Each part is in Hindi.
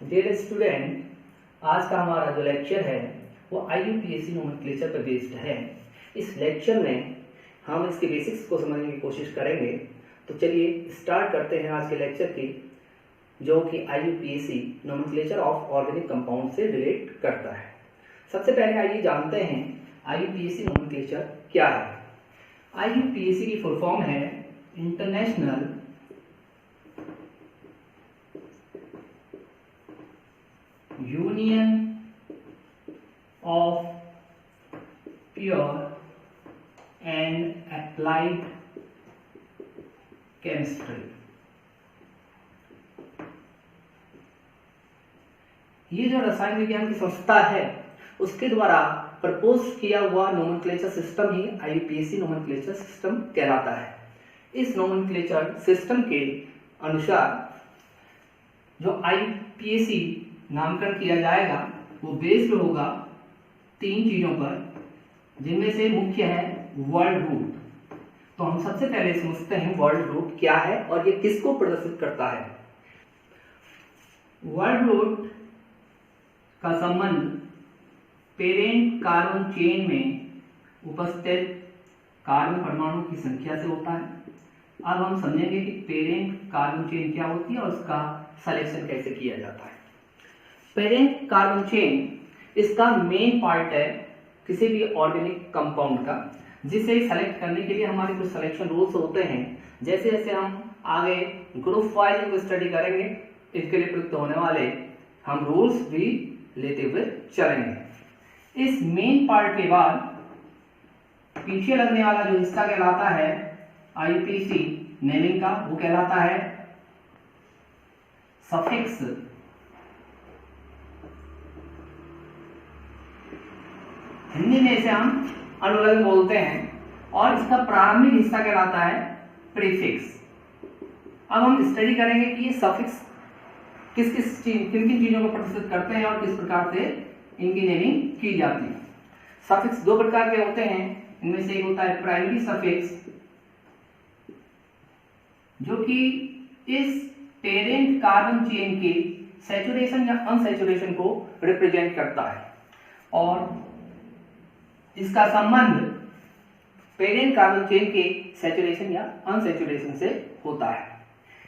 डियर स्टूडेंट, आज का हमारा जो लेक्चर है वो IUPAC नोमेनक्लेचर पर बेस्ड है। इस लेक्चर में हम इसके बेसिक्स को समझने की कोशिश करेंगे। तो चलिए स्टार्ट करते हैं आज के लेक्चर की, जो कि IUPAC nomenclature of organic compound से रिलेट करता है। सबसे पहले आइए जानते हैं IUPAC नोमेनक्लेचर क्या है। IUPAC की फुल फॉर्म है international union of pure and applied chemistry. ये जो रसायन विज्ञान की संस्था है उसके द्वारा प्रपोज किया हुआ नोमेनक्लेचर सिस्टम ही IUPAC नोमेनक्लेचर सिस्टम कहलाता है। इस नोमेनक्लेचर सिस्टम के अनुसार जो IUPAC नामकरण किया जाएगा वो बेस्ड होगा 3 चीजों पर, जिनमें से मुख्य है वर्ड रूट। तो हम सबसे पहले समझते हैं वर्ड रूट क्या है और ये किसको प्रदर्शित करता है। वर्ड रूट का संबंध पेरेंट कार्बन चेन में उपस्थित कार्बन परमाणु की संख्या से होता है। अब हम समझेंगे कि पेरेंट कार्बन चेन क्या होती है और उसका सिलेक्शन कैसे किया जाता है। पेरेंट कार्बन चेन इसका मेन पार्ट है किसी भी ऑर्गेनिक कंपाउंड का, जिसे सेलेक्ट करने के लिए हमारे कुछ सिलेक्शन रूल्स होते हैं। जैसे जैसे हम आगे ग्रुप वाइज को स्टडी करेंगे, इसके लिए प्रयुक्त होने वाले हम रूल्स भी लेते हुए चलेंगे। इस मेन पार्ट के बाद पीछे लगने वाला जो हिस्सा कहलाता है IUPAC नेमिंग का, वो कहलाता है सफिक्स। हिंदी में इसे हम अनुलग्न बोलते हैं, और इसका प्रारंभिक हिस्सा कहलाता है प्रीफिक्स। अब हम स्टडी करेंगे कि ये सफिक्स किन किन चीजों को प्रदर्शित करते हैं और किस प्रकार से इनकी नेमिंग की जाती है। सफिक्स 2 प्रकार के होते हैं। इनमें से एक होता है प्राइमरी सफिक्स, जो कि इस पेरेंट कार्बन चेन के सैचुरेशन या अनसैचुरेशन को रिप्रेजेंट करता है, और इसका संबंध पेरेंट कार्बन चेन के सैचुरेशन या अनसैचुरेशन से होता है।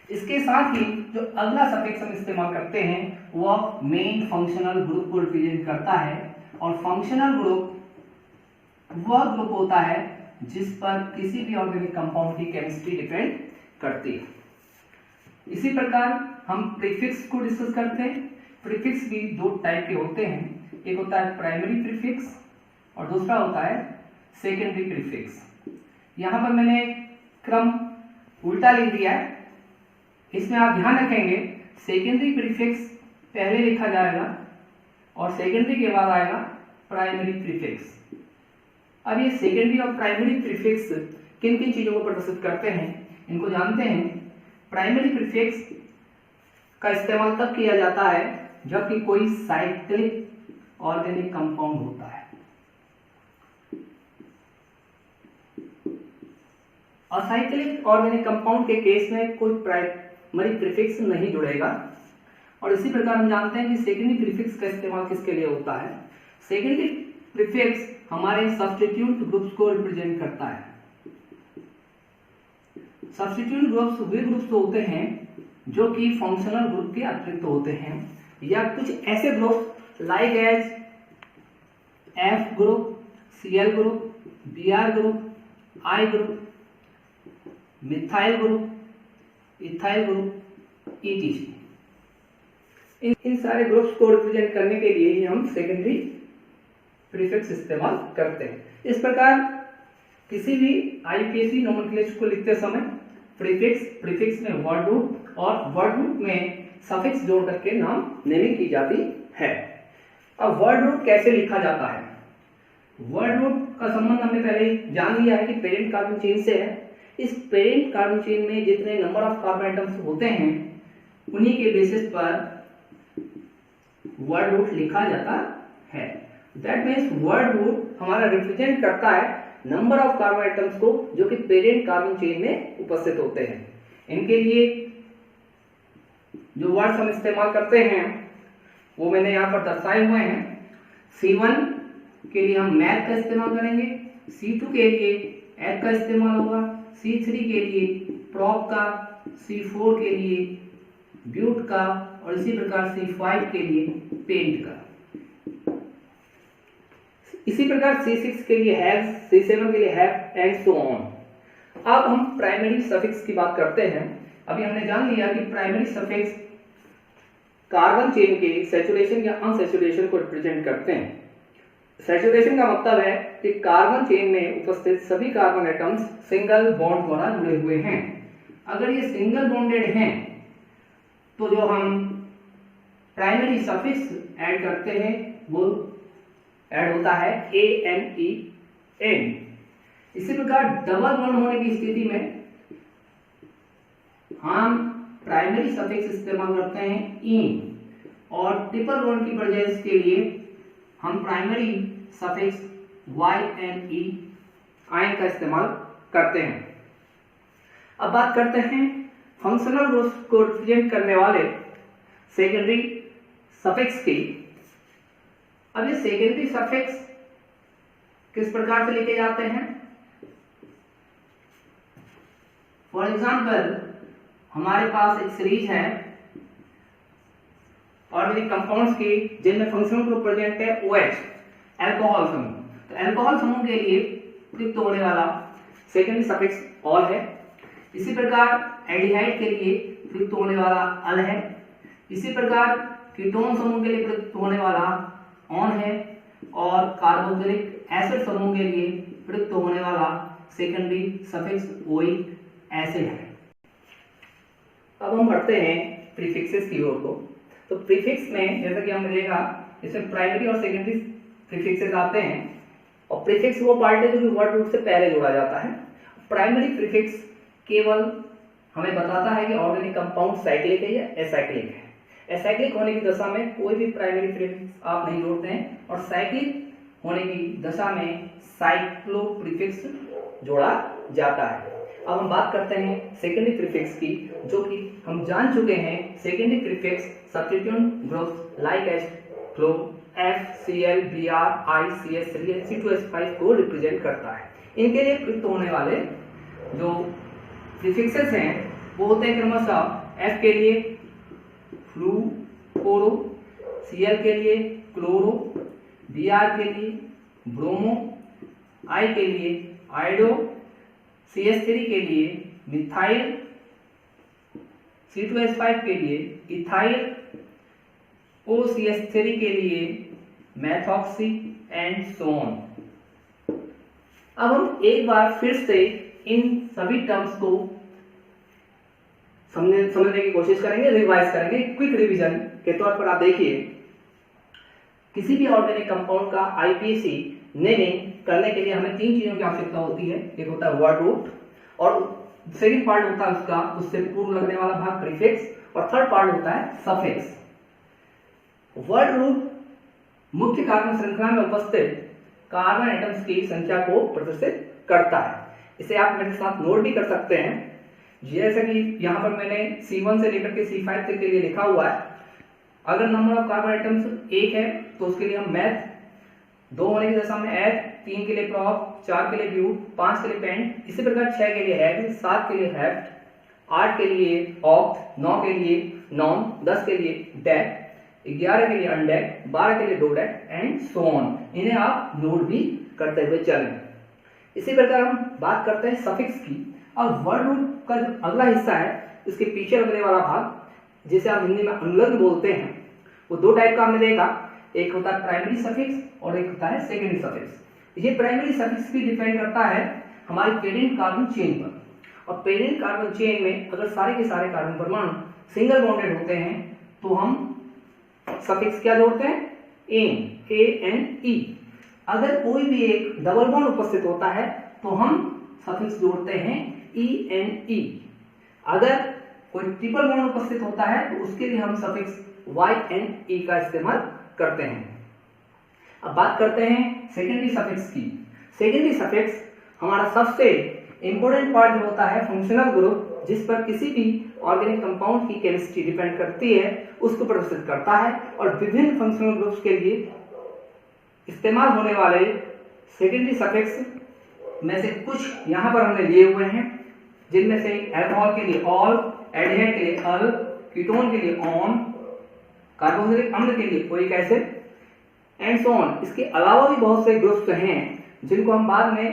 इसके साथ ही जो अगला सफिक्स हम इस्तेमाल करते हैं वह मेन फंक्शनल ग्रुप को रिप्रेजेंट करता है, और फंक्शनल ग्रुप वह ग्रुप होता है जिस पर किसी भी ऑर्गेनिक कंपाउंड की केमिस्ट्री डिपेंड करती है। इसी प्रकार हम प्रीफिक्स को डिस्कस करते हैं। प्रीफिक्स भी 2 टाइप के होते हैं, एक होता है प्राइमरी प्रीफिक्स और दूसरा होता है सेकेंडरी प्रीफिक्स। यहाँ पर मैंने क्रम उल्टा लिख दिया है। इसमें आप ध्यान रखेंगे सेकेंडरी प्रीफिक्स पहले लिखा जाएगा और सेकेंडरी के बाद आएगा प्राइमरी प्रीफिक्स। अब ये सेकेंडरी और प्राइमरी प्रीफिक्स किन किन चीजों को प्रदर्शित करते हैं इनको जानते हैं। प्राइमरी प्रीफिक्स का इस्तेमाल तब किया जाता है जबकि कोई साइक्लिक ऑर्गेनिक कंपाउंड होता है। असाइक्लिक ऑर्गेनिक कंपाउंड के केस में कोई प्राइमरी प्रीफिक्स नहीं जुड़ेगा। और इसी प्रकार हम जानते हैं कि सेकेंडरी प्रीफिक्स का इस्तेमाल किसके लिए होता है। सेकेंडरी प्रीफिक्स हमारे सब्स्टिट्यूट ग्रुप्स को रिप्रेजेंट करता है। सब्स्टिट्यूट ग्रुप्स वे ग्रुप्स होते हैं जो कि फंक्शनल ग्रुप के अतिरिक्त होते हैं, या कुछ ऐसे group like as F group, Cl group, Br group, I group, methyl group, ethyl group, ETC। इन सारे ग्रुप्स को रिप्रेजेंट करने के लिए ही हम सेकेंडरी प्रीफिक्स इस्तेमाल करते हैं। इस प्रकार किसी भी IUPAC नोमेनक्लेचर को लिखते समय प्रीफिक्स में वर्ड रूट और वर्ड रूट में सफिक्स जोड़ करके नाम नेमिंग की जाती है। अब वर्ड रूट कैसे लिखा जाता है। वर्ड रूट का संबंध हमने पहले ही जान लिया है कि पेरेंट कार्बन चेन से है। इस पेरेंट कार्बन चेन में जितने नंबर ऑफ कार्बन आइटम्स होते हैं उन्हीं के बेसिस पर वर्ड रूट लिखा जाता है। दैट मीन्स वर्ड रूट हमारा रिप्रेजेंट करता है नंबर ऑफ कार्बन आइटम्स को जो कि पेरेंट कार्बन चेन में उपस्थित होते हैं। इनके लिए जो वर्ड्स हम इस्तेमाल करते हैं वो मैंने यहाँ पर दर्शाए हुए हैं। C1 के लिए हम मैथ का इस्तेमाल करेंगे, C2 के लिए एग का इस्तेमाल होगा, C3 के लिए प्रॉप का, C4 के लिए ब्यूट का और इसी प्रकार C5 के लिए पेंट का। इसी प्रकार C6 के लिए हैव, C7 के लिए हैव एंड सो ऑन। अब हम प्राइमरी सफिक्स की बात करते हैं। अभी हमने जान लिया कि प्राइमरी सफिक्स कार्बन चेन के सैचुरेशन या अनसैचुरेशन को रिप्रेजेंट करते हैं। सैचुरेशन का मतलब है कि कार्बन चेन में उपस्थित सभी कार्बन एटम्स सिंगल बॉन्ड द्वारा जुड़े हुए हैं। अगर ये सिंगल बॉन्डेड हैं तो जो हम प्राइमरी सफिक्स ऐड करते हैं वो ऐड होता है ANEN। इसी प्रकार डबल बॉन्ड होने की स्थिति में हम प्राइमरी सफिक्स इस्तेमाल करते हैं इन, और ट्रिपल बॉन्ड की प्रेजेंस के लिए हम प्राइमरी सफिक्स YNE आयन का इस्तेमाल करते हैं। अब बात करते हैं फंक्शनल ग्रुप्स को रिप्रेजेंट करने वाले सेकेंडरी सफिक्स की। अब ये सेकेंडरी सफिक्स किस प्रकार से लिखे जाते हैं? फॉर एग्जाम्पल हमारे पास एक सीरीज है ऑर्गेनिक कंपाउंड्स की जिनमें फंक्शनल ग्रुप प्रेजेंट है OH, अल्कोहल समूह। तो अल्कोहल समूह के लिए प्रयुक्त होने वाला सेकेंडरी सफिक्स ऑल है। इसी प्रकार एल्डिहाइड के लिए प्रयुक्त होने वाला अल है। इसी प्रकार कीटोन समूह के लिए प्रयुक्त होने वाला ऑन है, और कार्बोक्सिलिक एसिड समूह के लिए प्रयुक्त होने वाला सेकेंडरी सफिक्स ओइक एसिड है। अब हम बढ़ते हैं प्रीफिक्सेस की ओर को। तो प्रीफिक्स में जैसा कि हमने देखा इसमें प्राइमरी और सेकेंडरी प्रीफिक्सेस आते हैं, और प्रीफिक्स वो पार्ट है जो कि वर्ड रूट से पहले जोड़ा जाता है। प्राइमरी प्रीफिक्स केवल हमें बताता है कि ऑर्गेनिक कंपाउंड साइक्लिक है या एसाइक्लिक है। एसाइक्लिक होने की दशा में कोई भी प्राइमरी प्रीफिक्स आप नहीं जोड़ते हैं, और साइक्लिक होने की दशा में साइक्लो प्रीफिक्स जोड़ा जाता है। अब हम बात करते हैं सेकेंडरी प्रीफिक्स की, जो कि हम जान चुके हैं। Secondary prefix substituent groups like H, flow, FCl, Br, I, CS3, C2H5 को रिप्रेजेंट करता है। इनके लिए प्रयुक्त होने वाले जो प्रीफिक्सेस हैं वो होते हैं क्रमशः F के लिए फ्लू फ्लोरो, Cl के लिए क्लोरो, Br के लिए ब्रोमो, I के लिए आइडो, CS3 के लिए मिथाइल, C2H5 के लिए इथाइल, OCH3 के लिए मैथॉक्सी एंड सो ऑन। अब हम एक बार फिर से इन सभी टर्म्स को समझने की कोशिश करेंगे, रिवाइज करेंगे। क्विक रिवीजन के तौर पर आप देखिए, किसी भी ऑर्गेनिक कंपाउंड का IPC नेमिंग करने के लिए हमें तीन चीजों की आवश्यकता होती है। एक होता है वर्ड रूट, और सेकंड पार्ट होता है उसका उससे पूर्व लगने वाला भाग प्रीफिक्स, और थर्ड पार्ट होता है सफिक्स। वर्ड रूट मुख्य कार्बन श्रृंखला में उपस्थित कार्बन एटम्स की संख्या को प्रदर्शित करता है। इसे आप मेरे साथ नोट भी कर सकते हैं, जैसे कि यहाँ पर मैंने C1 से लेकर के C5 तक के लिए लिखा हुआ है। अगर नंबर ऑफ कार्बन एटम्स 1 है तो उसके लिए हम मैथ, 2 होने की दशा में एथ, 3 के लिए प्रॉप, 4 के लिए ब्यूट, 5 के लिए पेंट, इसी प्रकार 6 के लिए हैव, 7 के लिए हैफ्ट, 8 के लिए ऑक्ट, 9 के लिए नॉन, 10 के लिए डेक, 11 के लिए अनडेक, 12 के लिए डोडेक एंड सो ऑन। इन्हें आप नोट भी करते हुए चलें। इसी प्रकार हम बात करते हैं सफिक्स की। अब वर्ड रूट का जो अगला हिस्सा है, इसके पीछे लगने वाला भाग, जिसे आप हिंदी में अनुलग्न बोलते हैं, वो दो टाइप का हमने देखा। एक होता है प्राइमरी सफिक्स और एक होता है सेकेंडरी सफिक्स। ये प्राइमरी सफिक्स भी डिपेंड करता है हमारी पेरेंट कार्बन चेन पर, और पेरेंट कार्बन चेन में अगर सारे के सारे कार्बन परमाणु सिंगल बॉन्डेड होते हैं तो हम सफिक्स क्या जोड़ते हैं? ANE। अगर कोई भी एक डबल बॉन्ड उपस्थित होता है तो हम सफिक्स जोड़ते हैं ENE। अगर कोई ट्रिपल बॉन्ड उपस्थित होता है तो उसके लिए हम सफिक्स YNE का इस्तेमाल करते हैं। अब बात करते हैं सेकेंडरी सफिक्स की। सेकेंडरी सफिक्स हमारा सबसे इंपॉर्टेंट पार्ट जो होता है फंक्शनल ग्रुप, जिस पर किसी भी ऑर्गेनिक कंपाउंड की केमिस्ट्री डिपेंड करती है उसको प्रदर्शित करता है, और विभिन्न फंक्शनल ग्रुप्स के लिए इस्तेमाल होने वाले सेकेंडरी सफिक्स में से कुछ यहाँ पर हमने लिए हुए हैं, जिनमें से एल्कोहल के लिए ऑल, एल्डिहाइड के लिए अल, कीटोन के लिए ऑन, कार्बोक्सिलिक अम्ल के लिए कोइक एसिड एंड सो ऑन। इसके अलावा भी बहुत से ग्रुप्स हैं जिनको हम बाद में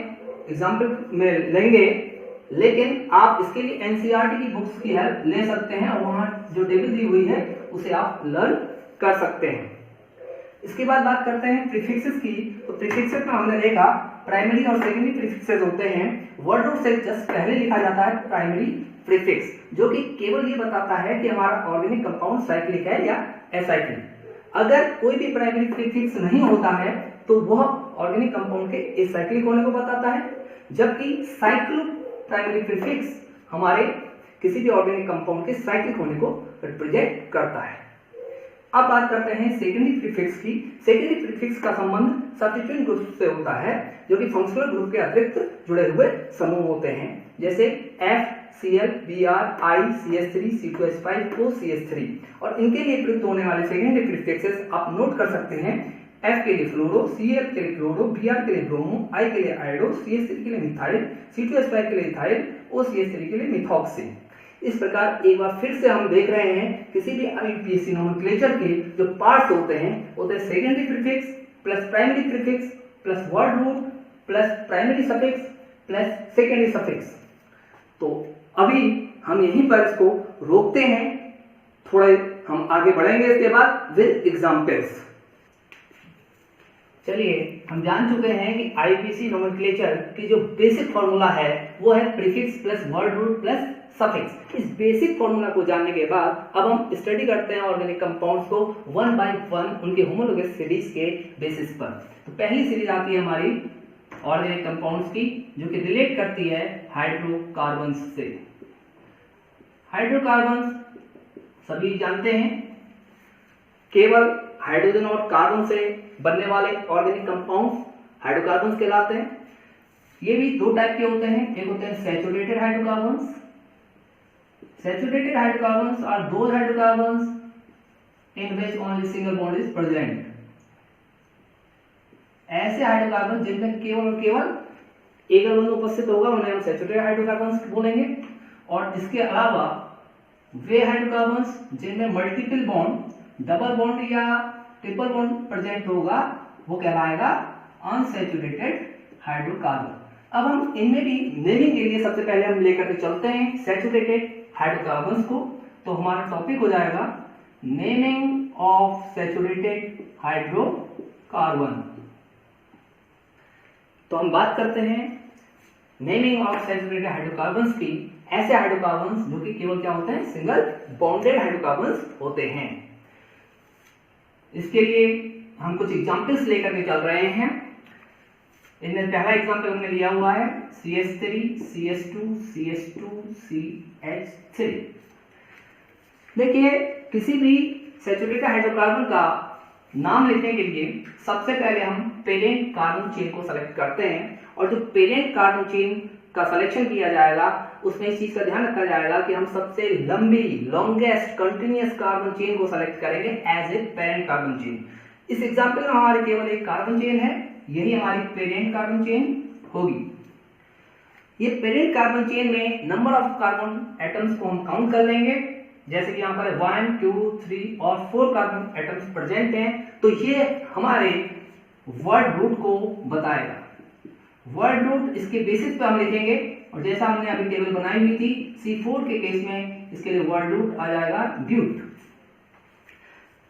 एग्जाम्पल में लेंगे, लेकिन आप इसके लिए एनसीईआरटी की बुक्स की हेल्प ले सकते हैं और वहां जो टेबल दी हुई है उसे आप लर्न कर सकते हैं। इसके बाद बात करते हैं प्रीफिक्सेस की। तो प्रीफिक्सेस में हमने देखा प्राइमरी और सेकेंडरी प्रीफिक्सेस होते हैं। वर्ड रूट से जस्ट पहले लिखा जाता है प्राइमरी प्रीफिक्स, जो कि केवल ये बताता है कि हमारा ऑर्गेनिक कंपाउंड साइक्लिक है या एसाइक्लिक। अगर कोई भी प्राइमरी प्रीफिक्स नहीं होता है तो वह ऑर्गेनिक कंपाउंड के एसाइक्लिक होने को बताता है, जबकि साइक्लो प्राइमरी प्रीफिक्स हमारे किसी भी ऑर्गेनिक कंपाउंड के साइक्लिक होने को रिप्रेजेंट करता है। अब बात करते हैं सेकेंडरी प्रीफिक्स की। सेकेंडरी प्रीफिक्स का संबंध सब्स्टिट्यूएंट ग्रुप से होता है, जो कि फंक्शनल ग्रुप के अतिरिक्त जुड़े हुए समूह होते हैं, जैसे F, Cl, Br, I, CH3, C2H5, OCH3। और इनके लिए प्रयुक्त होने वाले सेकेंडरी प्रीफिक्सेस आप नोट कर सकते हैं। F के लिए फ्लोरो, Cl के लिए क्लोरो, Br के लिए ब्रोमो, I के लिए आयोडो, CH3 के लिए मिथाइल, C2H5 के लिए इथाइल, OCH3 के लिए मिथॉक्सिन। इस प्रकार एक बार फिर से हम देख रहे हैं किसी भी आईयूपीएसी नोमेनक्लेचर के जो पार्ट्स होते हैं secondary prefix plus primary prefix plus word root plus primary suffix plus secondary suffix. तो अभी हम यहीं पर इसको रोकते हैं, थोड़े हम आगे बढ़ेंगे इसके बाद विद एग्जांपल्स। चलिए, हम जान चुके हैं कि आईयूपीएसी नोमेनक्लेचर की जो बेसिक फॉर्मूला है वो है prefix plus word root plus suffix. इस बेसिक फॉर्मूला को जानने के बाद अब हम स्टडी करते हैं ऑर्गेनिक कंपाउंड्स को वन बाय वन उनके होमोलोगस सीरीज के बेसिस पर। तो पहली सीरीज आती है हमारी ऑर्गेनिक कंपाउंड्स की, जो कि रिलेट करती है हाइड्रोकार्बन्स से। हाइड्रोकार्बन्स सभी जानते हैं, केवल हाइड्रोजन और कार्बन से बनने वाले ऑर्गेनिक कंपाउंड हाइड्रोकार्बन्स कहलाते हैं। ये भी दो टाइप के होते हैं, एक होते हैं saturated hydrocarbons. Saturated hydrocarbons are those hydrocarbons in which only single bond is present। ऐसे हाइड्रोकार्बन जिनमें केवल और केवल एकल बंध उपस्थित होगा उन्हें हम सैचुरेटेड हाइड्रोकार्बन्स बोलेंगे। और इसके अलावा वे हाइड्रोकार्बन्स जिनमें मल्टीपल बॉन्ड, डबल बॉन्ड या ट्रिपल बॉन्ड प्रेजेंट होगा वो कहलाएगा अनसैचुरेटेड हाइड्रोकार्बन। अब हम इनमें भी नेमिंग के लिए सबसे पहले हम लेकर के चलते हैं सैचुरेटेड हाइड्रोकार्बन्स को। तो हमारा टॉपिक हो जाएगा नेमिंग ऑफ सैचुरेटेड हाइड्रोकार्बन। तो हम बात करते हैं नेमिंग ऑफ सैचुरेटेड हाइड्रोकार्बन्स की। ऐसे हाइड्रोकार्बन्स जो कि केवल क्या होते हैं, सिंगल बॉन्डेड हाइड्रोकार्बन्स होते हैं। इसके लिए हम कुछ एग्जांपल्स लेकर के चल रहे हैं। इनमें पहला एग्जांपल हमने लिया हुआ है CH3, CH2, CH2, CH3। देखिए, किसी भी सैचुरेटेड हाइड्रोकार्बन का नाम लिखने के लिए सबसे पहले हम पेरेंट कार्बन चेन को सेलेक्ट करते हैं, और जो पेरेंट कार्बन चेन का सिलेक्शन किया जाएगा उसमें इस चीज का ध्यान रखा जाएगा कि हम सबसे लंबी लॉन्गेस्ट कंटिन्यूअस कार्बन चेन को सेलेक्ट करेंगे as a parent carbon chain. इस एग्जांपल में हमारे केवल एक कार्बन चेन है, यही हमारी पेरेंट कार्बन चेन होगी। ये पेरेंट कार्बन चेन में नंबर ऑफ कार्बन एटम्स को हम काउंट कर लेंगे, जैसे कि यहाँ पर 1, 2, 3 और 4 कार्बन एटम्स प्रेजेंट हैं। तो ये हमारे वर्ड रूट को बताएगा। वर्ड रूट इसके बेसिस पे हम लिखेंगे, और जैसा हमने अभी टेबल बनाई हुई थी C4 के केस में इसके लिए वर्ड रूट आ जाएगा ब्यूट।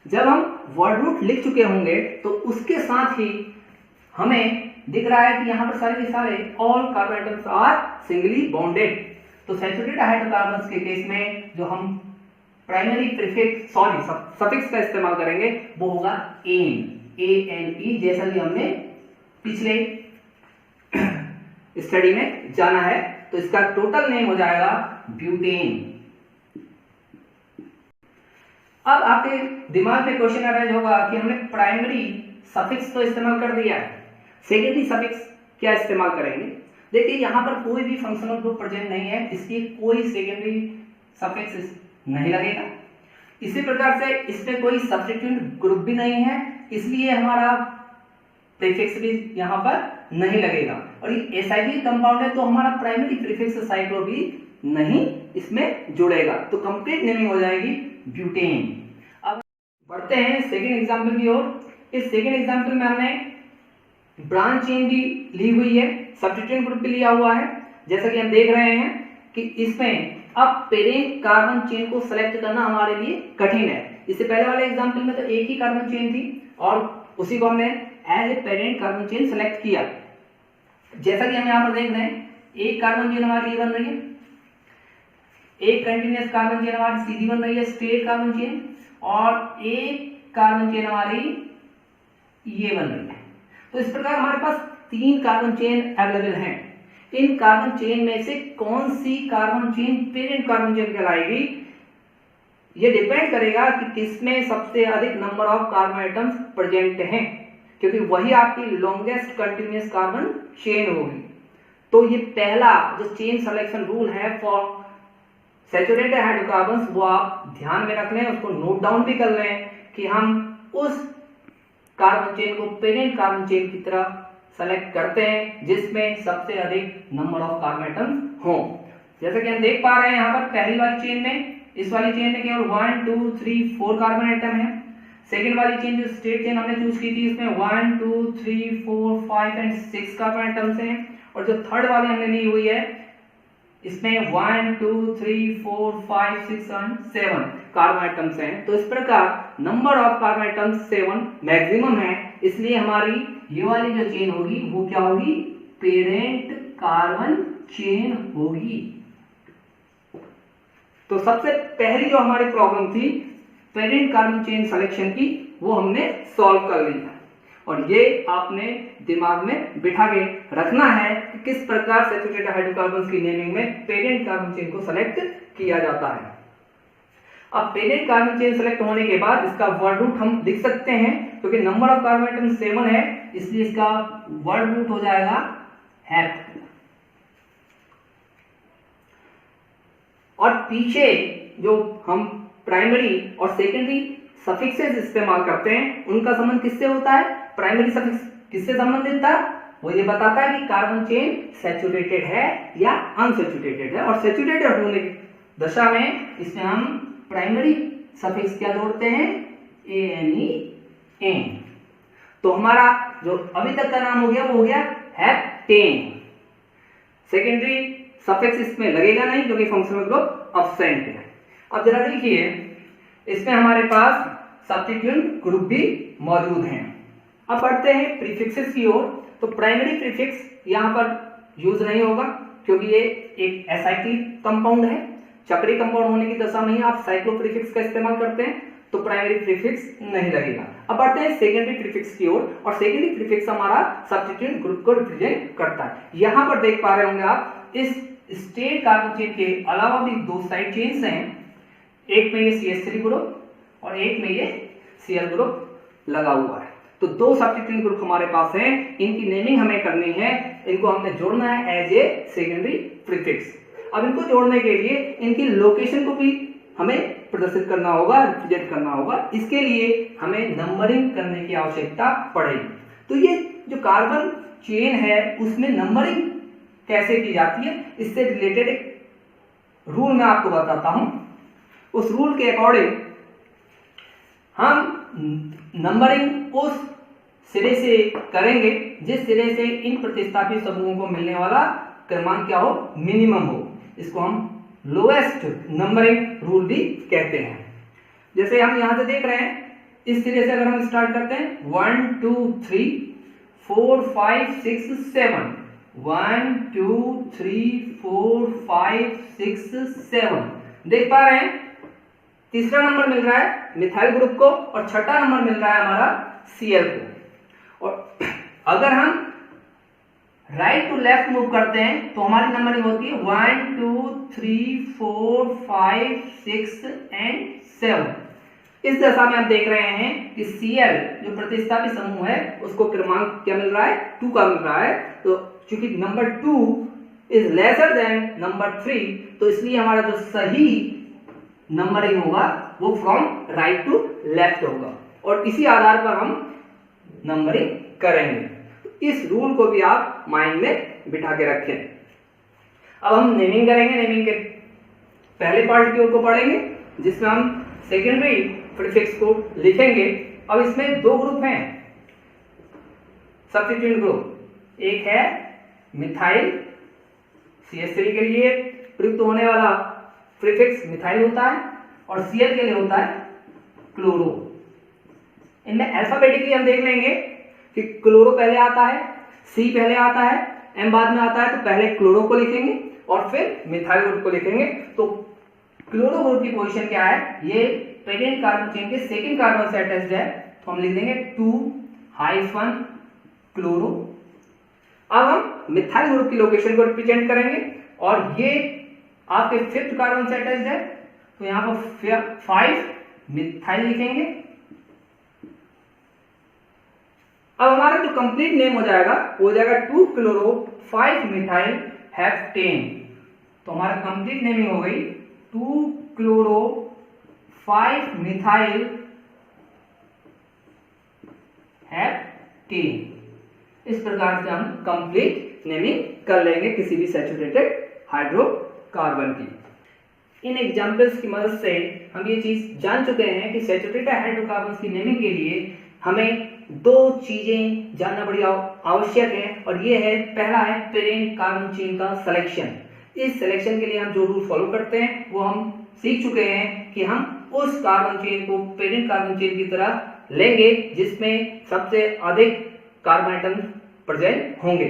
जब हम वर्ड रूट लिख चुके होंगे तो उसके साथ ही हमें दिख रहा है कि यहाँ पर सारे के सारे all carbon atoms are singly bonded. तो सैचुरेटेड हाइड्रोकार्बन्स के केस में जो हम प्राइमरी प्रीफिक्स सफिक्स का इस्तेमाल करेंगे वो होगा एन, ANE, जैसा कि हमने पिछले स्टडी में जाना है। तो इसका टोटल नेम हो जाएगा ब्यूटेन। अब आपके दिमाग में क्वेश्चन अराइज होगा कि हमने प्राइमरी सफिक्स तो इस्तेमाल कर दिया है, सेकेंडरी सफिक्स क्या इस्तेमाल करेंगे। देखिए, यहाँ पर कोई भी फंक्शनल ग्रुप प्रेजेंट नहीं है, इसलिए कोई सेकेंडरी सफिक्स नहीं लगेगा। इसी प्रकार से इसमें कोई सब्स्टिट्यूएंट ग्रुप भी नहीं है, इसलिए हमारा प्रीफिक्स भी यहाँ पर नहीं लगेगा। और ये एसाइक्लिक कंपाउंड है तो हमारा प्राइमरी प्रीफिक्स साइक्लो भी नहीं इसमें जुड़ेगा, तो कंप्लीट नेमिंग हो जाएगी ब्यूटेन। अब बढ़ते हैं सेकेंड एग्जाम्पल की ओर। इस सेकेंड एग्जाम्पल में हमने ब्रांच चेन भी ली हुई है, सब्स्टिट्यूएंट ग्रुप भी लिया हुआ है। जैसा कि हम देख रहे हैं कि इसमें अब पेरेंट कार्बन चेन को सेलेक्ट करना हमारे लिए कठिन है। इससे पहले वाले एग्जाम्पल में तो एक ही कार्बन चेन थी और उसी को हमने as a parent carbon chain select किया। जैसा कि हम यहाँ पर देख रहे हैं, एक कार्बन चेन हमारी ये बन रही है, एक कंटिन्यूअस कार्बन चेन हमारी सीधी बन रही है स्ट्रेट कार्बन चेन, और एक कार्बन चेन हमारी ये बन रही है। तो इस प्रकार हमारे पास 3 कार्बन चेन अवेलेबल हैं। इन कार्बन चेन में से कौन सी carbon chain parent carbon chain कहलाएगी, ये डिपेंड करेगा कि किसमें सबसे अधिक number of carbon atoms present हैं, क्योंकि वही आपकी लॉन्गेस्ट कंटिन्यूअस कार्बन चेन होगी। तो ये पहला जो चेन सिलेक्शन रूल है फॉर सैचुरेटेड हाइड्रोकार्बन्स, वो आप ध्यान में रख लें, उसको नोट डाउन भी कर लें कि हम उस कार्बन चेन को पेरेंट कार्बन चेन की तरह सेलेक्ट करते हैं जिसमें सबसे अधिक नंबर ऑफ कार्बन एटम्स हों। जैसा कि हम देख पा रहे हैं यहाँ पर पहली वाली चेन में, इस वाली चेन में केवल 1 2 3 4 कार्बन एटम है। सेकेंड वाली चेन जो स्ट्रेट चेन हमने चूज की थी इसमें 1 2 3 4 5 एंड 6 कार्बन एटम्स हैं, और जो थर्ड वाली हमने ली हुई है इसमें 1 2 3 4 5 6 एंड 7 कार्बन एटम्स हैं। तो इस प्रकार number of carbon atoms 7 maximum है, इसलिए हमारी ये वाली जो चेन होगी वो क्या होगी, पेरेंट कार्बन चेन होगी। तो सबसे पहली जो हमारी प्रॉब्लम थी पेरेंट कार्बन चेन सिलेक्शन की, वो हमने सॉल्व कर ली है। और ये आपने दिमाग में बिठा के रखना है कि किस प्रकार सैचुरेटेड हाइड्रोकार्बन्स की नेमिंग में पेरेंट कार्बन चेन को सेलेक्ट किया जाता है। अब पेरेंट कार्बन चेन सेलेक्ट होने के बाद इसका वर्ड रूट हम लिख सकते हैं, क्योंकि नंबर ऑफ कार्बन एटम 7 है, इसलिए इसका वर्ड रूट हो जाएगा हैप। और पीछे जो हम प्राइमरी और सेकेंडरी सफिक्सेस इस्तेमाल करते हैं उनका संबंध किससे होता है, प्राइमरी सफिक्स किससे संबंधित था, वो ये बताता है कि कार्बन चेन सैचुरेटेड है या अनसैचुरेटेड है। और सैचुरेटेड होने की दशा में इसमें हम प्राइमरी सफिक्स क्या जोड़ते हैं, एन। तो हमारा जो अभी तक का नाम हो गया वो हो गया हेप्टेन। सेकेंडरी सफिक्स इसमें लगेगा नहीं क्योंकि फंक्शनल ग्रुप अब्सेंट है। अब जरा देखिए इसमें हमारे पास सब्स्टिट्यूएंट ग्रुप भी मौजूद हैं। अब बढ़ते हैं प्रीफिक्सेस की ओर। तो प्राइमरी प्रीफिक्स यहाँ पर यूज नहीं होगा क्योंकि ये एक एसाइक्लिक कंपाउंड है। चक्रीय कंपाउंड होने की दशा में ही आप साइक्लो प्रीफिक्स का इस्तेमाल करते हैं, तो प्राइमरी प्रीफिक्स नहीं लगेगा। अब बढ़ते हैं सेकेंडरी प्रीफिक्स की ओर। और सेकेंडरी प्रीफिक्स हमारा सब्स्टिट्यूएंट ग्रुप को रिप्रेजेंट करता है। यहाँ पर देख पा रहे होंगे आप इस स्ट्रेट कार्बन चेन के अलावा भी 2 साइड चेन्स हैं, एक में ये CH3 ग्रुप और एक में ये Cl ग्रुप लगा हुआ है। तो 2 सब्स्टिट्यूएंट ग्रुप हमारे पास हैं, इनकी नेमिंग हमें करनी है, इनको हमने जोड़ना है एज ए सेकेंडरी प्रीफिक्स। अब इनको जोड़ने के लिए इनकी लोकेशन को भी हमें प्रदर्शित करना होगा, रिप्रेजेंट करना होगा। इसके लिए हमें नंबरिंग करने की आवश्यकता पड़ेगी। तो ये जो कार्बन चेन है उसमें नंबरिंग कैसे की जाती है, इससे रिलेटेड एक रूल मैं आपको बताता हूं। उस रूल के अकॉर्डिंग हम नंबरिंग उस सिरे से करेंगे जिस सिरे से इन प्रतिस्थापित समूहों को मिलने वाला क्रमांक क्या हो, मिनिमम हो। इसको हम लोएस्ट नंबरिंग रूल भी कहते हैं। जैसे हम यहां से देख रहे हैं, इस सिरे से अगर हम स्टार्ट करते हैं 1 2 3 4 5 6 7 1 2 3 4 5 6 7 देख पा रहे हैं। तीसरा नंबर मिल रहा है मिथाइल ग्रुप को और छठा नंबर मिल रहा है हमारा Cl को। और अगर हम राइट टू लेफ्ट मूव करते हैं तो हमारी नंबरिंग होती है 1 2 3 4 5 6 एंड 7। इस दशा में आप देख रहे हैं कि Cl जो प्रतिस्थापित समूह है उसको क्रमांक क्या मिल रहा है, 2 का मिल रहा है। तो चूंकि number 2 is lesser than number 3, तो इसलिए हमारा जो सही नंबरिंग होगा वो फ्रॉम राइट टू लेफ्ट होगा और इसी आधार पर हम नंबरिंग करेंगे। तो इस रूल को भी आप माइंड में बिठा के रखें। अब हम नेमिंग करेंगे। नेमिंग के पहले पार्ट की ओर को पढ़ेंगे जिसमें हम सेकेंडरी प्रीफिक्स को लिखेंगे। अब इसमें दो ग्रुप हैं सब्स्टिट्यूएंट ग्रुप। एक है मिथाइल, CH3 के लिए प्रयुक्त होने वाला प्रीफिक्स मिथाइल होता है और Cl के लिए होता है क्लोरो। इनमें अल्फाबेटिकली हम देख लेंगे कि क्लोरो पहले आता है, C पहले आता है, M बाद में आता है, तो पहले क्लोरो को लिखेंगे और फिर मिथाइल ग्रुप को लिखेंगे। तो क्लोरो ग्रुप की पोजीशन क्या है, ये पेरेंट कार्बन चेन के सेकंड कार्बन से अटैच्ड है, तो हम लिख देंगे 2 क्लोरो। अब हम मिथाइल ग्रुप की लोकेशन को रिप्रेजेंट करेंगे और ये आपके फिफ्थ कार्बन से अटैच्ड है, तो यहां पर 5 मिथाइल लिखेंगे। अब हमारा जो कंप्लीट नेम हो जाएगा वो हो जाएगा 2 क्लोरो 5 मिथाइल हेप्टेन। तो हमारा कंप्लीट नेमिंग हो गई 2 क्लोरो 5 मिथाइल हेप्टेन। इस प्रकार से हम कंप्लीट नेमिंग कर लेंगे किसी भी सैचुरेटेड हाइड्रोकार्बन की। इन एग्जांपल्स की मदद से हम ये चीज जान चुके हैं कि सैचुरेटेड हाइड्रोकार्बन की नेमिंग के लिए हमें दो चीजें जानना बड़ी आवश्यक है और ये है, पहला है पेरेंट कार्बन चेन का सिलेक्शन। इस सिलेक्शन के लिए हम जो रूल फॉलो करते हैं वो हम सीख चुके हैं कि हम उस कार्बन चेन को पेरेंट कार्बन चेन की तरह लेंगे जिसमें सबसे अधिक कार्बन आइटम प्रेजेंट होंगे।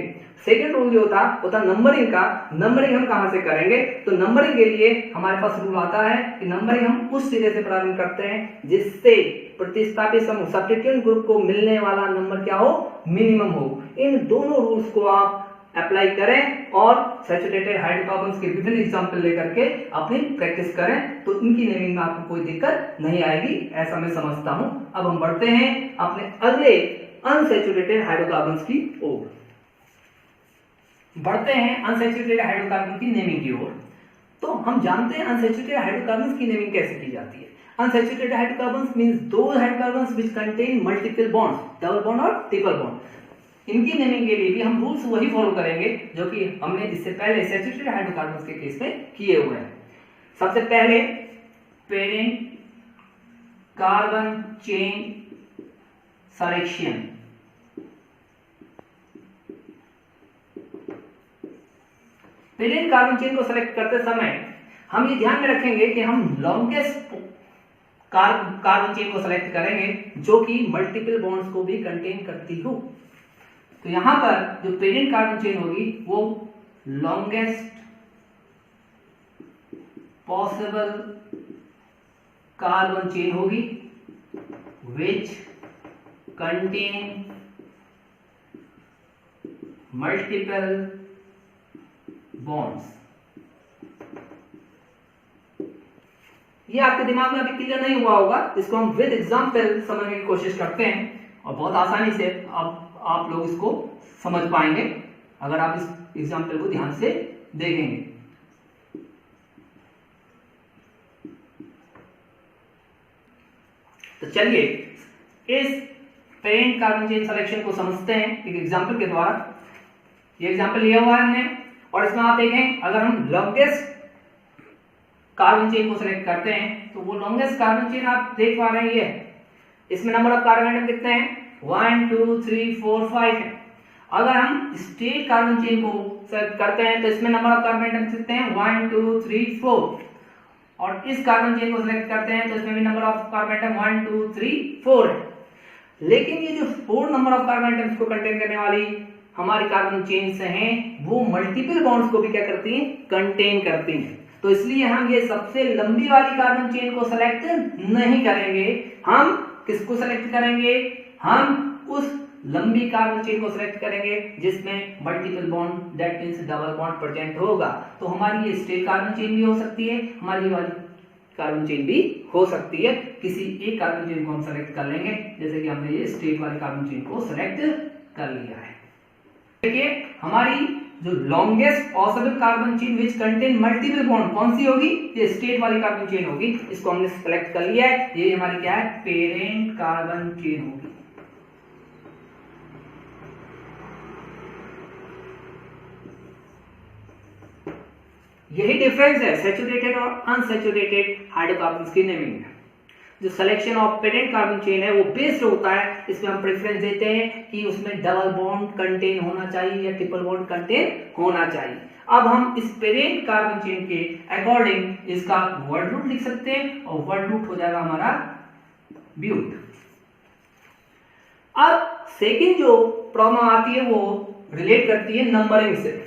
सेकेंड रूल जो होता नंबरिंग का। नंबरिंग हम कहां से करेंगे, तो नंबरिंग के लिए हमारे पास रूल आता है कि नंबरिंग हम उस सिरे से प्रारंभ करते हैं जिससे प्रतिस्थापित समूह सब्स्टिट्यूएंट ग्रुप को मिलने वाला नंबर क्या हो, मिनिमम हो। इन दोनों रूल्स को आप अप्लाई करें और सैचुरेटेड हाइड्रोकार्बन्स के विभिन्न एग्जांपल लेकर के अपनी प्रैक्टिस करें, तो इनकी नेमिंग में आपको कोई दिक्कत नहीं आएगी, ऐसा मैं समझता हूं। अब हम बढ़ते हैं अपने अगले अनसैचुरेटेड हाइड्रोकार्बन्स की ओर। बढ़ते हैं अनसैचुरेटेड हाइड्रोकार्बन की नेमिंग की ओर। तो हम जानते हैं अनसैचुरेटेड हाइड्रोकार्बन्स की नेमिंग कैसे की जाती है। Unsaturated hydrocarbons means those hydrocarbons which contain multiple bonds, double bond और ट्रिपल बॉन्ड। इनकी नेमिंग के लिए भी हम रूल्स वही फॉलो करेंगे जो कि हमने इससे पहले सैचुरेटेड हाइड्रोकार्बन्स के केस में किए हुए हैं। सबसे पहले parent carbon chain selection. Parent carbon chain को सेलेक्ट करते समय हम ये ध्यान में रखेंगे कि हम लॉन्गेस्ट कार्बन चेन को सेलेक्ट करेंगे जो कि मल्टीपल बॉन्ड्स को भी कंटेन करती हो। तो यहां पर जो पेरेंट कार्बन चेन होगी वो लॉन्गेस्ट पॉसिबल कार्बन चेन होगी विच कंटेन मल्टीपल बॉन्ड्स। ये आपके दिमाग में अभी क्लियर नहीं हुआ होगा, इसको हम विद एग्जांपल समझने की कोशिश करते हैं और बहुत आसानी से आप लोग इसको समझ पाएंगे अगर आप इस एग्जांपल को ध्यान से देखेंगे। तो चलिए इस पेरेंट कार्बन चेन सिलेक्शन को समझते हैं एक एग्जांपल के द्वारा। ये एग्जांपल लिया हुआ है हमने और इसमें आप देखें अगर हम लॉन्गेस्ट कार्बन चेन को सिलेक्ट करते हैं तो वो लॉन्गेस्ट कार्बन चेन आप देख पा रहे हैं, ये इसमें नंबर ऑफ कार्बन आइटम कितने हैं, 1 2 3 4 5 है। अगर हम स्ट्रेट कार्बन चेन को सेलेक्ट करते हैं तो इसमें नंबर ऑफ कार्बन आइटम कितने हैं, 1 2 3 4। और इस कार्बन चेन को सिलेक्ट करते हैं तो इसमें भी नंबर ऑफ कार्बन आइटम 1 2 3 4 है। लेकिन ये जो 4 नंबर ऑफ कार्बन आइटम्स को कंटेन करने वाली हमारी कार्बन चेन्स हैं वो मल्टीपल बॉन्ड्स को भी क्या करती हैं, कंटेन करती हैं। तो इसलिए हम ये सबसे लंबी वाली कार्बन चेन को सेलेक्ट नहीं करेंगे। हम किसको सेलेक्ट करेंगे, हम उस लंबी कार्बन चेन को सेलेक्ट करेंगे जिसमें multiple bond that means double bond present होगा। तो हमारी ये स्ट्रेट कार्बन चेन भी हो सकती है, हमारी वाली कार्बन चेन भी हो सकती है। किसी एक कार्बन चेन को हम सेलेक्ट कर लेंगे, जैसे कि हमने ये स्ट्रेट वाली कार्बन चेन को सेलेक्ट कर लिया है। देखिए हमारी जो longest possible carbon chain which contain multiple bond कौन सी होगी, ये स्टेट वाली कार्बन चेन होगी। इसको हमने सेलेक्ट कर लिया है, ये हमारी क्या है, पेरेंट कार्बन चेन होगी। यही डिफरेंस है सैचुरेटेड और अनसैचुरेटेड हाइड्रोकार्बन्स की नेमिंग में। जो selection of parent carbon chain है वो बेस्ड होता है, इसमें हम प्रेफरेंस देते हैं कि उसमें डबल बॉन्ड कंटेन होना चाहिए या ट्रिपल बॉन्ड कंटेन होना चाहिए। अब हम इस पेरेंट कार्बन चेन के अकॉर्डिंग इसका वर्ड रूट लिख सकते हैं और वर्ड रूट हो जाएगा हमारा ब्यूट। अब सेकेंड जो प्रॉब्लम आती है वो रिलेट करती है नंबरिंग से।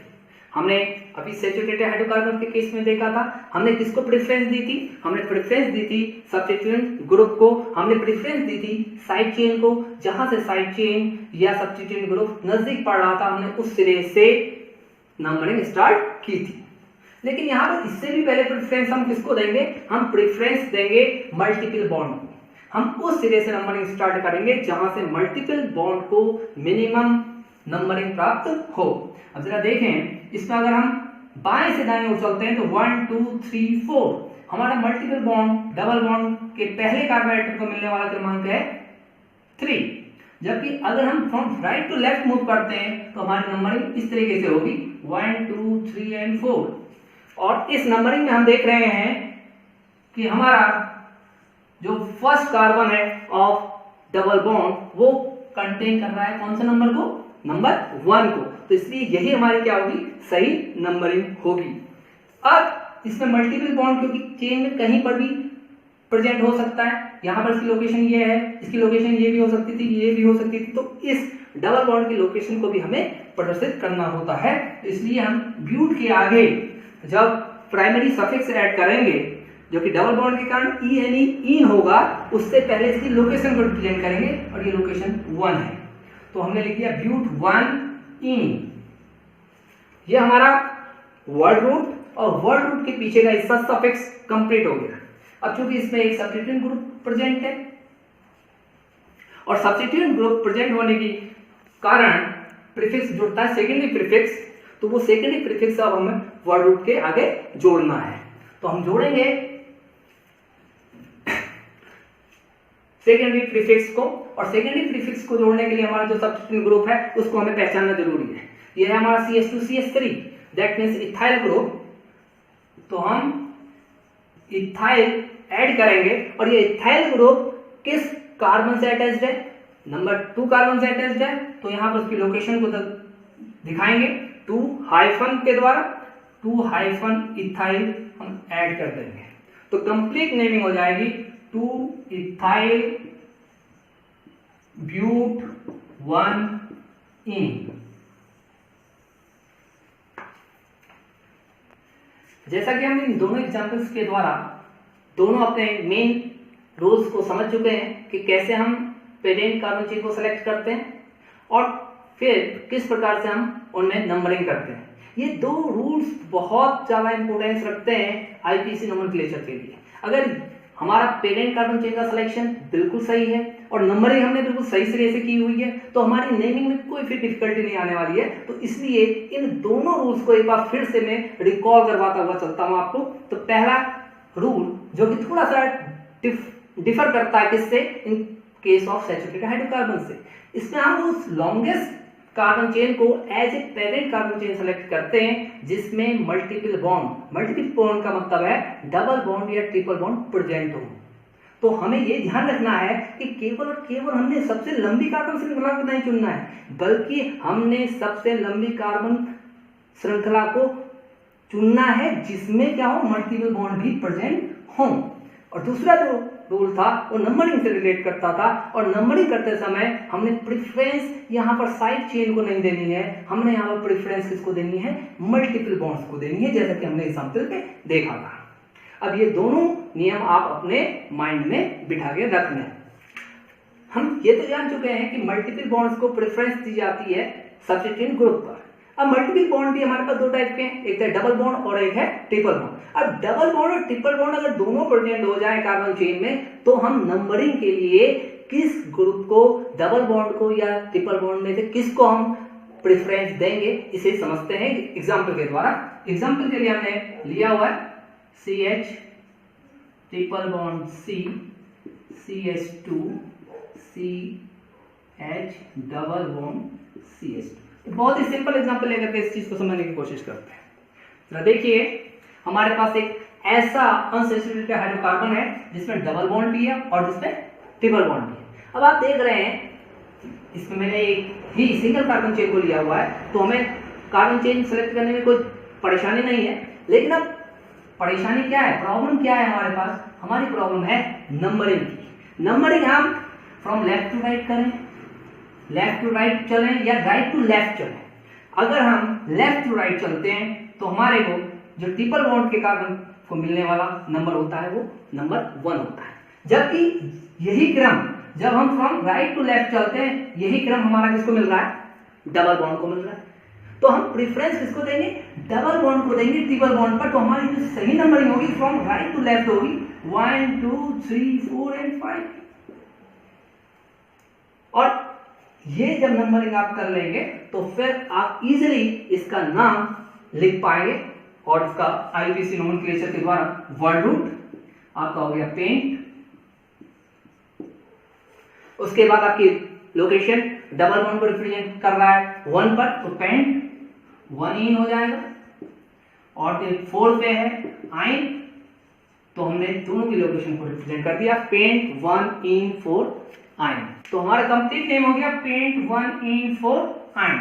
हमने अभी सैचुरेटेड हाइड्रोकार्बन के केस में देखा था, हमने किसको प्रेफरेंस दी थी, हमने प्रेफरेंस दी थी सब्स्टिट्यूएंट ग्रुप को, हमने प्रेफरेंस दी थी साइड चेन को। जहां से साइड चेन या सब्स्टिट्यूएंट ग्रुप नजदीक पड़ रहा था हमने उस सिरे से नंबरिंग स्टार्ट की थी। लेकिन यहाँ पर इससे भी पहले प्रेफरेंस हम किसको देंगे, हम प्रेफरेंस देंगे मल्टीपल बॉन्ड को। हम उस सिरे से नंबरिंग स्टार्ट करेंगे जहां से मल्टीपल बॉन्ड को मिनिमम नंबरिंग प्राप्त हो। अब जरा देखें, इसमें अगर हम बाएं से दाएं ओर चलते हैं तो 1 2 3 4 हमारा मल्टीपल बॉन्ड डबल बॉन्ड के पहले कार्बन एटम को मिलने वाला क्रमांक है 3। जबकि अगर हम from right to left move करते हैं तो हमारी नंबरिंग इस तरीके से होगी 1 2 3 एंड 4। और इस नंबरिंग में हम देख रहे हैं कि हमारा जो फर्स्ट कार्बन है ऑफ डबल बॉन्ड वो कंटेन कर रहा है कौन से नंबर को, नंबर 1 को। तो इसलिए यही हमारी क्या होगी, सही नंबरिंग होगी। अब इसमें मल्टीपल बॉन्ड क्योंकि चेन में कहीं पर भी प्रेजेंट हो सकता है, यहां पर इसकी लोकेशन ये है, इसकी लोकेशन ये भी हो सकती थी, ये भी हो सकती थी, तो इस डबल बॉन्ड की लोकेशन को भी हमें प्रदर्शित करना होता है। इसलिए हम ब्यूट के आगे जब प्राइमरी सफिक्स ऐड करेंगे जो कि डबल बॉन्ड के कारण इन होगा, उससे पहले इसकी लोकेशन को रिप्रेजेंट करेंगे और ये लोकेशन 1 है। तो हमने लिख दिया ब्यूट 1 इन। ये हमारा वर्ड रूट और वर्ड रूट के पीछे का हिस्सा सफिक्स कंप्लीट हो गया। अब चूंकि इसमें एक सब्स्टिट्यूएंट ग्रुप प्रेजेंट है और सब्स्टिट्यूएंट ग्रुप प्रेजेंट होने के कारण प्रीफिक्स जुड़ता है सेकेंडरी प्रीफिक्स, तो वो सेकेंडरी प्रीफिक्स अब हमें वर्ड रूट के आगे जोड़ना है। तो हम जोड़ेंगे सेकेंडरी प्रीफिक्स को, और सेकेंडरी प्रीफिक्स को जोड़ने के लिए हमारा जो सब्स्टिट्यूएंट ग्रुप है उसको हमें पहचानना जरूरी है। यह है हमारा CH2CH3 that means ethyl group. तो हम इथाइल ऐड करेंगे और ये इथाइल ग्रुप किस कार्बन से अटैच्ड है, नंबर 2 कार्बन से अटैच्ड है। तो यहां पर उसकी लोकेशन को दिखाएंगे 2 हाइफन के द्वारा, 2 हाइफन इथाइल हम ऐड कर देंगे। तो कंप्लीट नेमिंग हो जाएगी 2 इथाइल ब्यूट 1 इन। जैसा कि हम इन दोनों एग्जांपल्स के द्वारा दोनों अपने मेन रूल्स को समझ चुके हैं कि कैसे हम पेरेंट कार्बन चेन को सेलेक्ट करते हैं और फिर किस प्रकार से हम उनमें नंबरिंग करते हैं। ये 2 रूल्स बहुत ज्यादा इंपॉर्टेंस रखते हैं आईपीसी नोमेनक्लेचर के लिए। अगर हमारा पेरेंट कार्बन चेन का सिलेक्शन बिल्कुल सही है और नंबरिंग हमने बिल्कुल सही सिरे से की हुई है तो हमारी नेमिंग में कोई फिर डिफिकल्टी नहीं आने वाली है। तो इसलिए इन दोनों रूल्स को एक बार फिर से मैं रिकॉल करवाता हुआ चलता हूं आपको। तो पहला रूल जो कि थोड़ा सा डिफर करता है किससे, in case of saturated hydrocarbon से, इसमें हम उस लॉन्गेस्ट कार्बन चेन को as a parent carbon chain select करते हैं जिसमें मल्टीपल बॉन्ड का मतलब है डबल बॉन्ड या ट्रिपल बॉन्ड प्रेजेंट हो। तो हमें ये ध्यान रखना है कि केवल और केवल हमने सबसे लंबी कार्बन श्रृंखला को नहीं चुनना है, बल्कि हमने सबसे लंबी कार्बन श्रृंखला को चुनना है जिसमें क्या हो, मल्टीपल बॉन्ड भी प्रेजेंट हो। और दूसरा जो रूल था वो नंबरिंग से रिलेट करता था, और नंबरिंग करते समय हमने प्रेफरेंस यहाँ पर साइड चेन को नहीं देनी है, हमने यहाँ पर प्रेफरेंस किसको देनी है, मल्टीपल बॉन्ड्स को देनी है, जैसा कि हमने एग्जांपल पे देखा था। अब ये दोनों नियम आप अपने माइंड में बिठा के रखना है। हम ये तो जान चुके हैं कि मल्टीपल बॉन्ड्स को प्रेफरेंस दी जाती है सब्स्टिट्यूएंट ग्रुप पर। अब मल्टीपल बॉन्ड भी हमारे पास 2 टाइप के हैं, एक है डबल बॉन्ड और एक है ट्रिपल बॉन्ड। अब डबल बॉन्ड और ट्रिपल बॉन्ड अगर दोनों प्रेजेंट हो जाए कार्बन चेन में तो हम नंबरिंग के लिए किस ग्रुप को, डबल बॉन्ड को या ट्रिपल बॉन्ड में से किसको हम प्रेफरेंस देंगे, इसे समझते हैं एग्जाम्पल के द्वारा। एग्जाम्पल के लिए हमने लिया हुआ है CH triple bond C CH2 CH double bond CH2। बहुत ही सिंपल एग्जाम्पल लेकर के इस चीज को समझने की कोशिश करते हैं। तो देखिए हमारे पास एक ऐसा अनसैचुरेटेड हाइड्रोकार्बन है जिसमें डबल बॉन्ड भी है और जिसमें ट्रिपल बॉन्ड भी है। अब आप देख रहे हैं इसमें मैंने एक ही सिंगल कार्बन चेन को लिया हुआ है, तो हमें कार्बन चेन सेलेक्ट करने में कोई परेशानी नहीं है। लेकिन अब परेशानी क्या है, प्रॉब्लम क्या है हमारे पास? हमारी प्रॉब्लम है नंबरिंग की। नंबरिंग हम फ्रॉम लेफ्ट टू राइट करें, लेफ्ट टू राइट चलें या राइट टू लेफ्ट चलें। अगर हम लेफ्ट टू राइट चलते हैं तो हमारे को जो ट्रिपल बॉन्ड के कार्बन को मिलने वाला नंबर होता है वो नंबर 1 होता है। जबकि यही क्रम जब हम फ्रॉम राइट टू लेफ्ट चलते हैं, यही क्रम हमारा किसको मिल रहा है? डबल बॉन्ड को मिल रहा है। तो हम प्रेफरेंस किसको देंगे? डबल बॉन्ड को देंगे ट्रिपल बॉन्ड पर। तो हमारी जो सही नंबरिंग होगी फ्रॉम राइट टू लेफ्ट होगी 1 2 3 4 एंड 5। और ये जब नंबरिंग आप कर लेंगे तो फिर आप इजीली इसका नाम लिख पाएंगे और इसका IUPAC नोमेनक्लेचर के द्वारा वर्ड रूट आपका हो गया पेंट। उसके बाद आपकी लोकेशन डबल बॉन्ड को रिप्रेजेंट कर रहा है 1 पर, तो पेंट 1 इन हो जाएगा। और 4 पे है आइन, तो हमने दोनों की लोकेशन को रिप्रेजेंट कर दिया, पेंट 1 इन 4 आइन। तो हमारा कंप्लीट नेम हो गया पेंट 1 इन 4 आइन।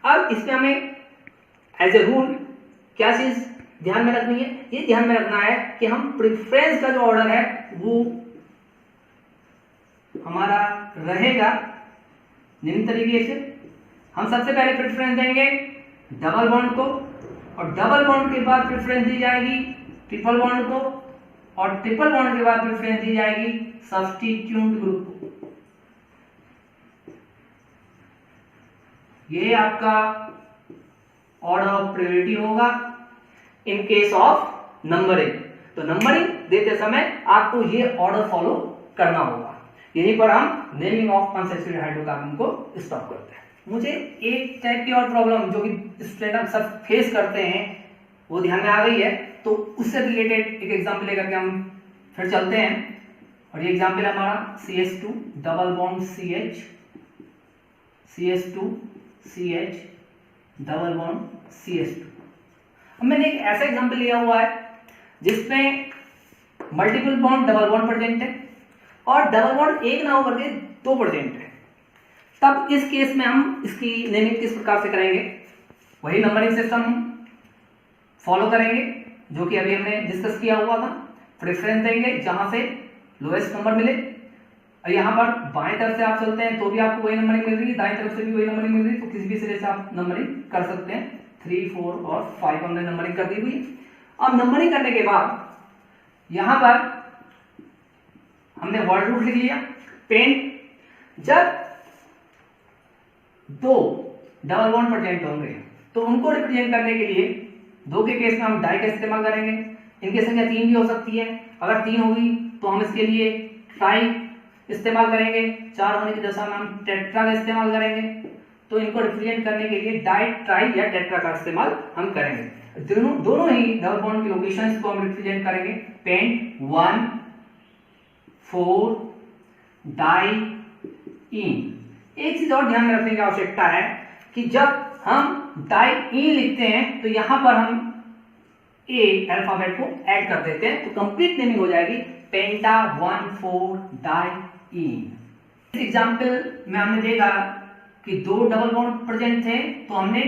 अब इसमें हमें एज ए रूल क्या चीज ध्यान में रखनी है? ये ध्यान में रखना है कि हम प्रेफरेंस का जो ऑर्डर है वो हमारा रहेगा निम्न तरीके से। हम सबसे पहले प्रेफरेंस देंगे डबल बॉन्ड को, और डबल बॉन्ड के बाद प्रेफरेंस दी जाएगी ट्रिपल बॉन्ड को, और ट्रिपल बॉन्ड के बाद प्रेफरेंस दी जाएगी सब्स्टिट्यूट ग्रुप को। ये आपका ऑर्डर ऑफ प्रायोरिटी होगा इन केस ऑफ नंबरिंग। तो नंबरिंग देते समय आपको ये ऑर्डर फॉलो करना होगा। यहीं पर हम नेमिंग ऑफ अनसैचुरेटेड हाइड्रोकार्बन को स्टॉप करते हैं। मुझे एक टाइप की और प्रॉब्लम जो कि स्टूडेंट सब फेस करते हैं वो ध्यान में आ गई है, तो उससे रिलेटेड एक एग्जांपल लेकर के हम फिर चलते हैं। और ये एग्जांपल है हमारा CH2 double bond CH CH2 CH double bond CH2। अब मैंने एक ऐसा एग्जांपल लिया हुआ है जिसमें multiple bond double bond present है और डबल बॉन्ड एक ना होकर के 2 प्रेजेंट है। तब इस केस में हम इसकी नेमिंग किस प्रकार से करेंगे? वही नंबरिंग सिस्टम हम फॉलो करेंगे जो कि अभी हमने डिस्कस किया हुआ था। प्रेफरेंस देंगे जहां से लोएस्ट नंबर मिले, और यहाँ पर बाएं तरफ से आप चलते हैं तो भी आपको वही नंबरिंग मिल रही है, दाएं तरफ से भी वही नंबरिंग मिल रही है, तो किसी भी सिरे से आप नंबरिंग कर सकते हैं। 3 4 और 5 हमने नंबरिंग कर दी हुई है। अब नंबरिंग करने के बाद यहां पर हमने वर्ड रूट लिख लिया पेंट। जब 2 डबल बॉन्ड प्रेजेंट होंगे तो उनको रिप्रेजेंट करने के लिए 2 के केस में हम डाई का इस्तेमाल करेंगे। इनकी संख्या 3 भी हो सकती है। अगर 3 होगी तो हम इसके लिए ट्राई इस्तेमाल करेंगे। 4 होने की दशा में हम टेट्रा का इस्तेमाल करेंगे। तो इनको रिप्रेजेंट करने के लिए डाई ट्राई या टेट्रा का इस्तेमाल हम करेंगे। दोनों ही डबल बॉन्ड की लोकेशंस को हम रिप्रेजेंट करेंगे पेंट 1 4 डाई इन। एक चीज और ध्यान में रखने की आवश्यकता है कि जब हम डाई इन लिखते हैं तो यहां पर हम ए अल्फाबेट को ऐड कर देते हैं, तो कंप्लीट नेमिंग हो जाएगी पेंटा 1 4 डाई इन। इस एग्जांपल में हमने देखा कि 2 डबल बॉन्ड प्रेजेंट थे तो हमने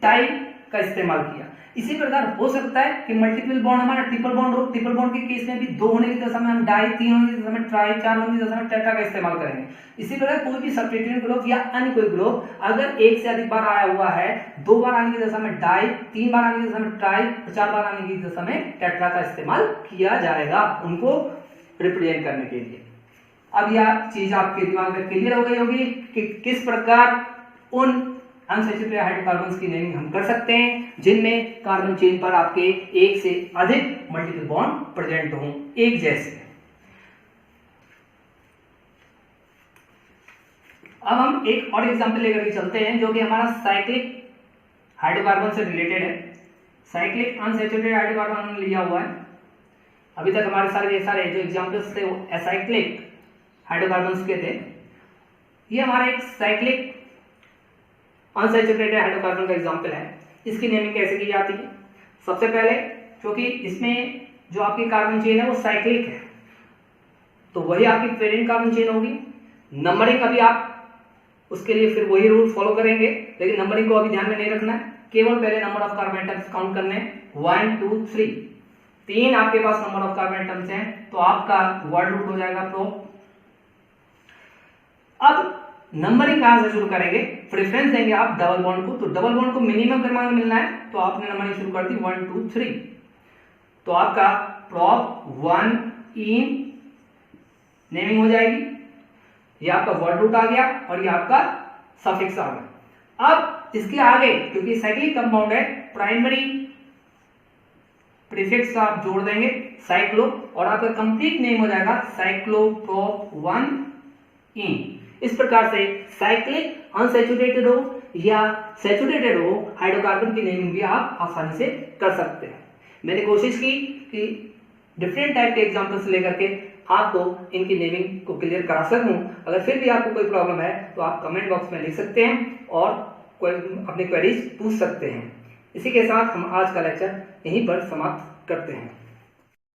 डाई का इस्तेमाल किया। इसी प्रकार हो सकता है कि मल्टीपल बॉन्ड हमारा ट्रिपल बॉन्ड हो। ट्रिपल बॉन्ड के केस में भी 2 होने की दशा में हम डाई, 3 होने की दशा में ट्राई, 4 होने की दशा में टेट्रा का इस्तेमाल करेंगे। इसी प्रकार कोई भी सब्स्टिट्यूएंट ग्रुप या अन्य कोई ग्रुप अगर एक से अधिक बार आया हुआ है, 2 बार आने की दशा में डाई, 3 बार आने की दशा में ट्राई, 4 बार आने की दशा में टेट्रा का इस्तेमाल किया जाएगा उनको रिप्रेजेंट करने के लिए। अब यह चीज आपके दिमाग में क्लियर हो गई होगी कि किस प्रकार उन अनसैचुरेटेड हाइड्रोकार्बन्स की नेमिंग हम कर सकते हैं जिनमें कार्बन चेन पर आपके एक से अधिक मल्टीपल बॉन्ड प्रेजेंट हों एक जैसे। अब हम एक और एग्जांपल लेकर के चलते हैं जो कि हमारा साइक्लिक हाइड्रोकार्बन से रिलेटेड है। साइक्लिक अनसैचुरेटेड हाइड्रोकार्बन हमने लिया हुआ है। अभी तक हमारे सारे जो एग्जांपल्स थे वो एसाइक्लिक हाइड्रोकार्बन्स के थे। ये हमारा एक साइक्लिक अनसैचुरेटेड हाइड्रोकार्बन का एग्जांपल है। इसकी नेमिंग कैसे की जाती है? सबसे पहले क्योंकि इसमें जो आपकी कार्बन चेन है वो साइक्लिक है, तो वही आपकी पेरेंट कार्बन चेन होगी। नंबरिंग अभी आप उसके लिए फिर वही रूल फॉलो करेंगे, लेकिन नंबरिंग को अभी ध्यान में नहीं रखना है। केवल पहले number of carbon atoms count करने हैं, 1 2 3। 3 आपके पास नंबर ऑफ कार्बन एटम्स हैं, तो आपका वर्ड रूट हो जाएगा प्रोप। अब नंबरिंग कहां से शुरू करेंगे? प्रेफरेंस देंगे आप डबल बॉन्ड को, तो डबल बॉन्ड को मिनिमम क्रमांक मिलना है, तो आपने नंबरिंग शुरू कर दी 1 2 3। तो आपका प्रोप 1 इन नेमिंग हो जाएगी, ये आपका वर्ड रूट आ गया और ये आपका सफिक्स आ गया। अब इसके आगे क्योंकि साइक्लिक कंपाउंड है, प्राइमरी प्रीफिक्स आप जोड़ देंगे साइक्लो, और आपका कंप्लीट नेम हो जाएगा साइक्लोप्रोप 1 इन। इस प्रकार से साइक्लिक अनसैचुरेटेड हो या सैचुरेटेड हो हाइड्रोकार्बन की नेमिंग भी आप आसानी से कर सकते हैं। मैंने कोशिश की कि डिफरेंट टाइप के एग्जांपल्स लेकर के आपको इनकी नेमिंग को क्लियर करा सकूं। अगर फिर भी आपको कोई प्रॉब्लम है तो आप कमेंट बॉक्स में लिख सकते हैं और कोई अपने क्वेरीज पूछ सकते हैं। इसी के साथ हम आज का लेक्चर यहीं पर समाप्त करते हैं।